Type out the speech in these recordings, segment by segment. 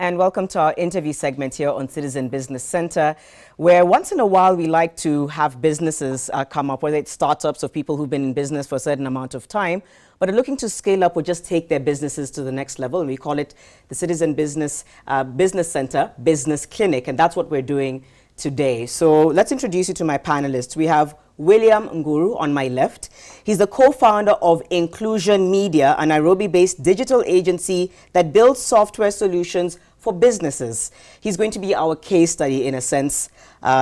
and welcome to our interview segment here on Citizen Business Center, where once in a while we like to have businesses come up, whether it's startups or people who've been in business for a certain amount of time, but are looking to scale up or just take their businesses to the next level. And we call it the Citizen Business Center Business Clinic, and that's what we're doing today. So let's introduce you to my panelists. We have William Nguru on my left. He's the co-founder of Inclusion Media, a Nairobi-based digital agency that builds software solutions for businesses. He's going to be our case study in a sense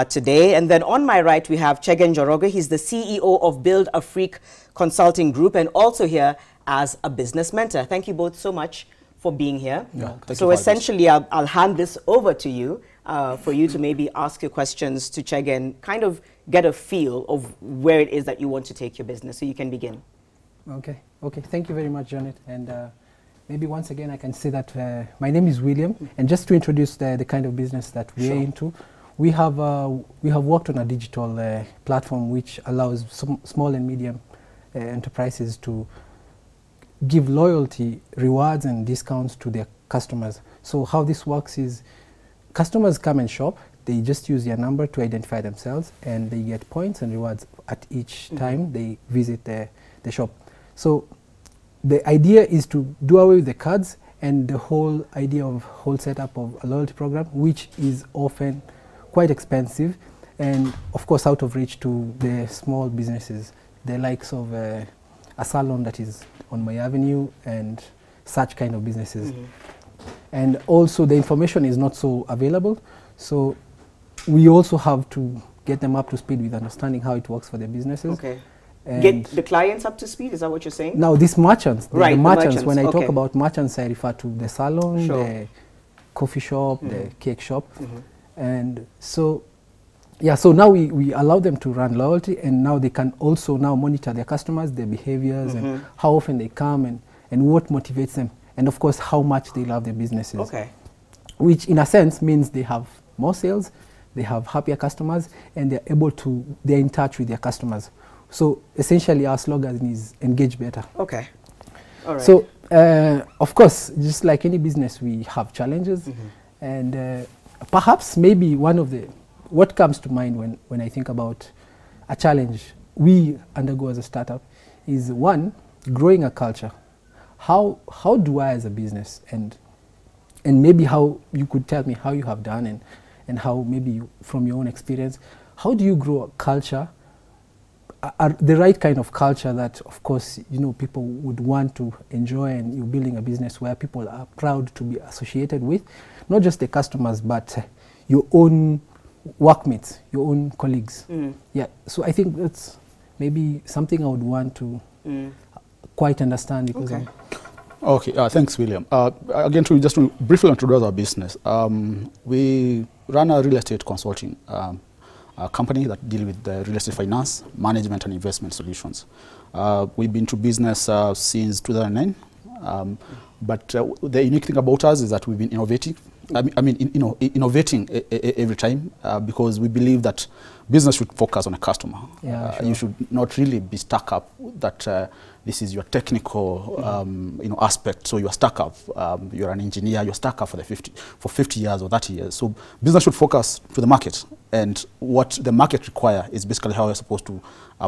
today. And then on my right, we have Chegen Njoroge. He's the CEO of Build a Freak Consulting Group and also here as a business mentor. Thank you both so much for being here. Yeah, so essentially, I'll hand this over to you for you to maybe ask your questions to Chegen, kind of get a feel of where it is that you want to take your business. So you can begin. Okay. Thank you very much, Janet. And maybe once again, I can say that my name is William. And just to introduce the kind of business that we're into, we have worked on a digital platform which allows small and medium enterprises to give loyalty, rewards, and discounts to their customers. So how this works is customers come and shop. They just use their number to identify themselves, and they get points and rewards at each time they visit the shop. So the idea is to do away with the cards and the whole idea of whole setup of a loyalty program, which is often quite expensive and of course out of reach to the small businesses, the likes of a salon that is on my avenue and such kind of businesses. And also the information is not so available, so we also have to get them up to speed with understanding how it works for their businesses. Okay. Get the clients up to speed, is that what you're saying? Now these merchants, the merchants, when I okay. talk about merchants, I refer to the salon, the coffee shop, the cake shop. And so, yeah, so now we allow them to run loyalty, and now they can also now monitor their customers, their behaviors, and how often they come, and what motivates them, and of course how much they love their businesses. Okay. Which in a sense means they have more sales, they have happier customers, and they're in touch with their customers. So essentially our slogan is engage better. Okay. All right. So of course, just like any business, we have challenges, and perhaps maybe what comes to mind when I think about a challenge we undergo as a startup is, one, growing a culture. How do I as a business, and maybe how you could tell me how you have done, and how maybe from your own experience, how do you grow a culture, the right kind of culture that of course people would want to enjoy, and you're building a business where people are proud to be associated with, not just the customers but your own workmates, your own colleagues. Yeah, so I think that's maybe something I would want to quite understand, because thanks, William. Again, just to briefly introduce our business, we run a real estate consulting company that deals with the real estate finance, management, and investment solutions. We've been to business since 2009, but the unique thing about us is that we've been innovating. Innovating every time, because we believe that business should focus on a customer. Yeah, sure. You should not really be stuck up that this is your technical aspect. So you're stuck up. You're an engineer. You're stuck up for 50 years or 30 years. So business should focus to the market, and what the market requires is basically how you're supposed to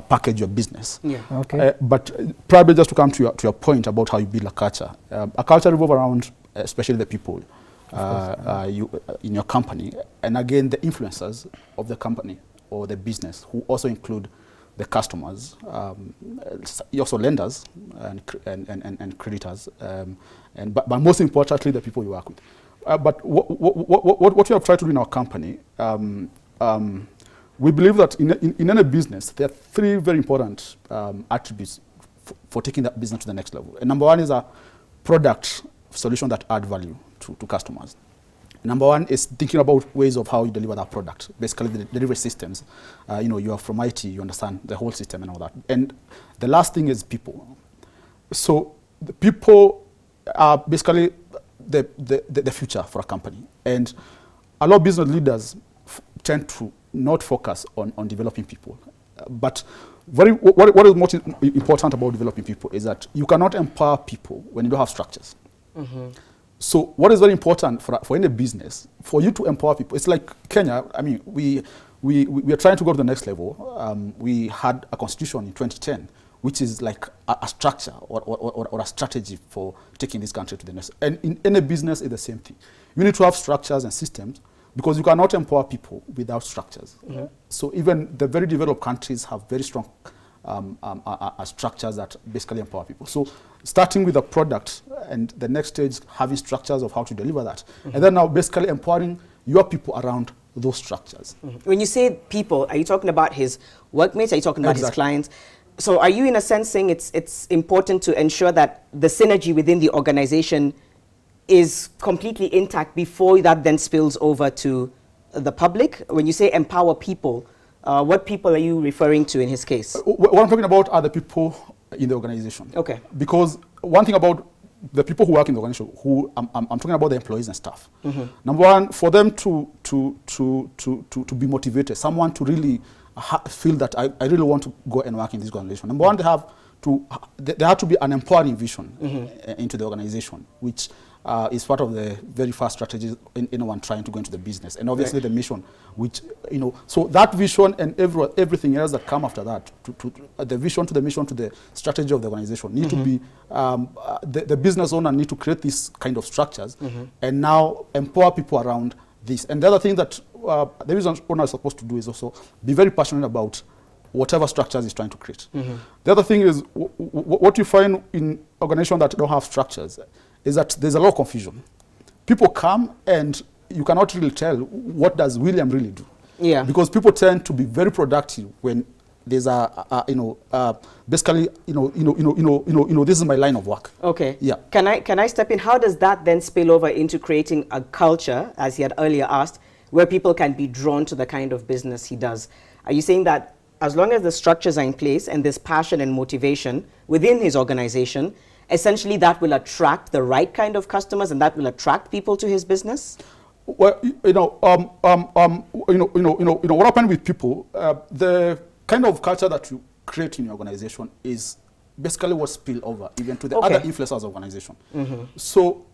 package your business. Yeah. Okay. But probably just to come to your point about how you build a culture revolves around especially the people. In your company, and again the influencers of the company or the business, who also include the customers, also lenders and creditors, but most importantly the people you work with. But what we have tried to do in our company, we believe that in any business there are three very important attributes for taking that business to the next level. And number one is a product solution that add value to customers. Number one is thinking about ways of how you deliver that product, basically the delivery systems. You are from IT, you understand the whole system and all that. And the last thing is people. So the people are basically the future for a company. And a lot of business leaders tend to not focus on developing people. But what is most important about developing people is that you cannot empower people when you don't have structures. So what is very important for any business, for you to empower people, it's like Kenya. I mean, we are trying to go to the next level. We had a constitution in 2010, which is like a structure or a strategy for taking this country to the next. And in any business, it's the same thing. You need to have structures and systems, because you cannot empower people without structures. So even the very developed countries have very strong structures that basically empower people. So starting with a product, and the next stage having structures of how to deliver that. And then now basically empowering your people around those structures. When you say people, are you talking about his workmates? Are you talking about his clients? So are you in a sense saying it's important to ensure that the synergy within the organization is completely intact before that then spills over to the public? When you say empower people, what people are you referring to in his case? What I'm talking about are the people in the organization. Okay. Because one thing about the people who work in the organization, who I'm talking about the employees and staff. Number one, for them to be motivated, someone to really feel that I really want to go and work in this organization. Number one, there have to be an empowering vision into the organization, which is part of the very first strategies in anyone trying to go into the business. And obviously the mission, which, so that vision and everything else that come after that, the vision to the mission to the strategy of the organization need to be, the business owner need to create these kind of structures and now empower people around this. And the other thing that the business owner is supposed to do is also be very passionate about whatever structures he's trying to create. The other thing is, what you find in organizations that don't have structures is that there's a lot of confusion. People come and you cannot really tell what does William really do. Yeah. Because people tend to be very productive when there's basically, this is my line of work. Okay. Yeah. Can I step in? How does that then spill over into creating a culture, as he had earlier asked, where people can be drawn to the kind of business he does? Are you saying that as long as the structures are in place and there's passion and motivation within his organization, essentially that will attract the right kind of customers and that will attract people to his business? Well, what happened with people, the kind of culture that you create in your organization is basically what spill over even to the other influencers of the organization. So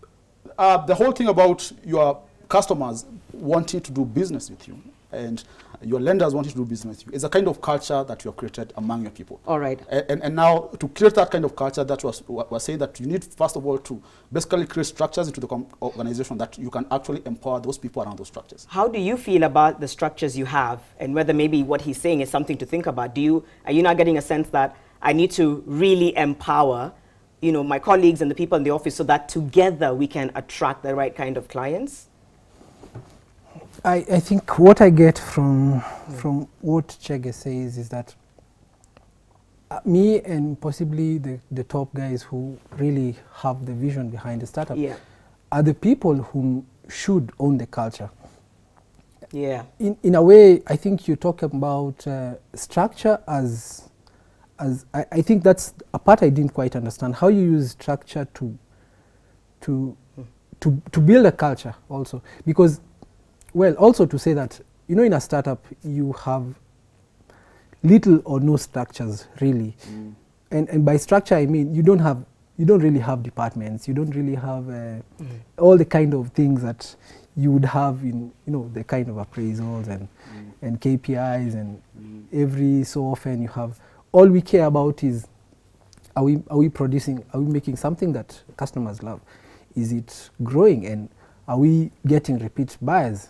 the whole thing about your customers wanting to do business with you and your lenders wanting to do business with you is a kind of culture that you have created among your people. All right. And now to create that kind of culture, that was saying that you need, first of all, to basically create structures into the organization that you can actually empower those people around those structures. How do you feel about the structures you have and whether maybe what he's saying is something to think about? Are you not getting a sense that I need to really empower, my colleagues and the people in the office so that together we can attract the right kind of clients? I think what I get from what Chege says is that me and possibly the top guys who really have the vision behind the startup are the people who should own the culture. Yeah. In a way, I think you talk about structure as I think that's a part I didn't quite understand. How you use structure to build a culture also, because. Well, also to say that, in a startup, you have little or no structures, really. And by structure, I mean, you don't really have departments. You don't really have all the kind of things that you would have in, the kind of appraisals and KPIs, and every so often you have, all we care about is, are we making something that customers love? Is it growing, and are we getting repeat buyers?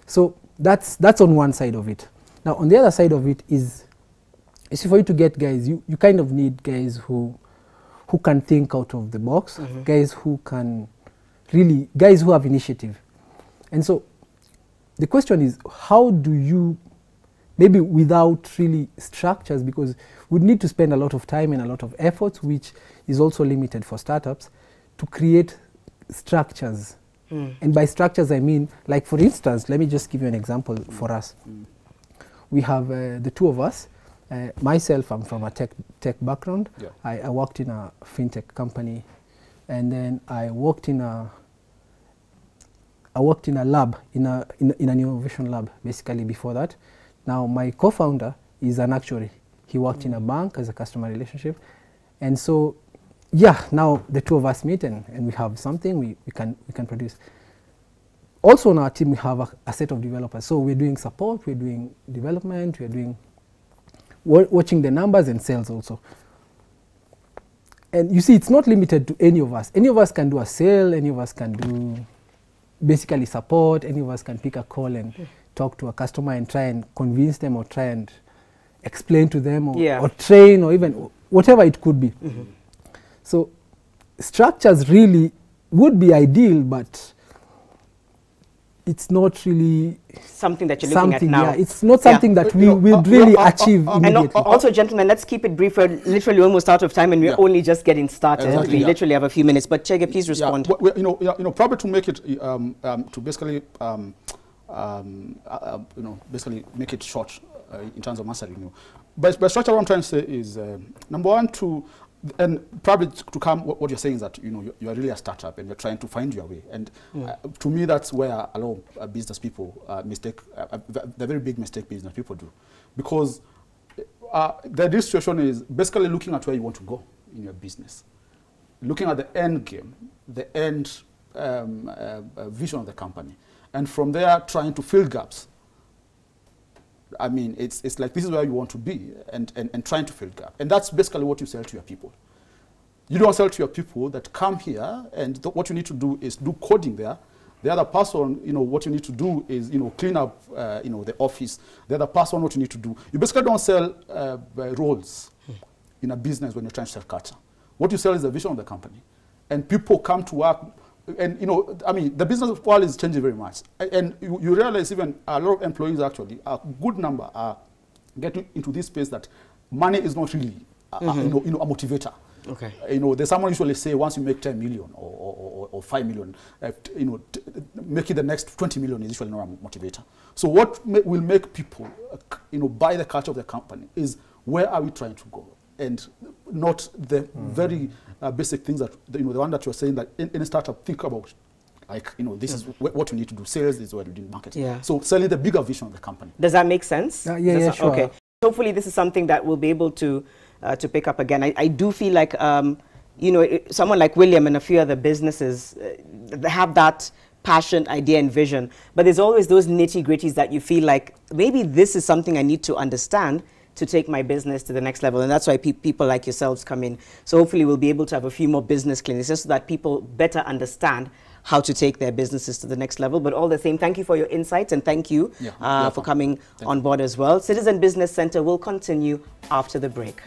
So that's on one side of it. Now on the other side of it is for you to get guys, you kind of need guys who can think out of the box, guys who have initiative. And so the question is, how do you, maybe without really structures, because we'd need to spend a lot of time and a lot of effort, which is also limited for startups, to create structures. And by structures, I mean, like for instance, let me just give you an example for us. We have the two of us. Myself, I'm from a tech background. Yeah. I worked in a fintech company, and then I worked in a lab, in an innovation lab, basically before that. Now my co-founder is an actuary. He worked in a bank as a customer relationship, and so yeah, now the two of us meet and we have something we can produce. Also on our team, we have a set of developers. So we're doing support, we're doing development, we're doing watching the numbers and sales also. And you see, it's not limited to any of us. Any of us can do a sale, any of us can do basically support, any of us can pick a call and talk to a customer and try and convince them or try and explain to them or train or even whatever it could be. So structures really would be ideal, but it's not really something that you're looking at now. Yeah, it's not something that we will really achieve immediately. And also, gentlemen, let's keep it brief. We're literally almost out of time, and we're only just getting started. Exactly, we literally have a few minutes. But Chege, please respond. Probably to make it to basically basically make it short in terms of answering you. But structure, what I'm trying to say is number one, and probably to come, what you're saying is that you are really a startup and you're trying to find your way. And to me, that's where a lot of business people mistake, the very big mistake business people do, because the ideal situation is basically looking at where you want to go in your business, looking at the end game, the end vision of the company, and from there trying to fill gaps. I mean, it's like this is where you want to be and trying to fill gap. And that's basically what you sell to your people. You don't sell to your people that come here and what you need to do is do coding there. The other person, what you need to do is, clean up, the office. The other person, what you need to do. You basically don't sell roles in a business when you're trying to sell culture. What you sell is the vision of the company. And people come to work. And, I mean, the business world is changing very much. And you realize even a lot of employees actually, a good number are getting into this space that money is not really, a motivator. Okay. There's someone usually say once you make 10 million or 5 million, making the next 20 million is usually not a motivator. So what will make people, buy the culture of the company is where are we trying to go? And not the very basic things that, the one that you're saying that in a startup, think about, like, this is what you need to do. Sales is what you do in marketing. Yeah. So selling the bigger vision of the company. Does that make sense? Yeah, sure. Okay. Hopefully this is something that we'll be able to pick up again. I do feel like, someone like William and a few other businesses have that passion, idea, and vision. But there's always those nitty-gritties that you feel like, maybe this is something I need to understand to take my business to the next level. And that's why people like yourselves come in. So hopefully we'll be able to have a few more business clinics just so that people better understand how to take their businesses to the next level. But all the same, thank you for your insights and thank you for coming on board as well. Citizen Business Center will continue after the break.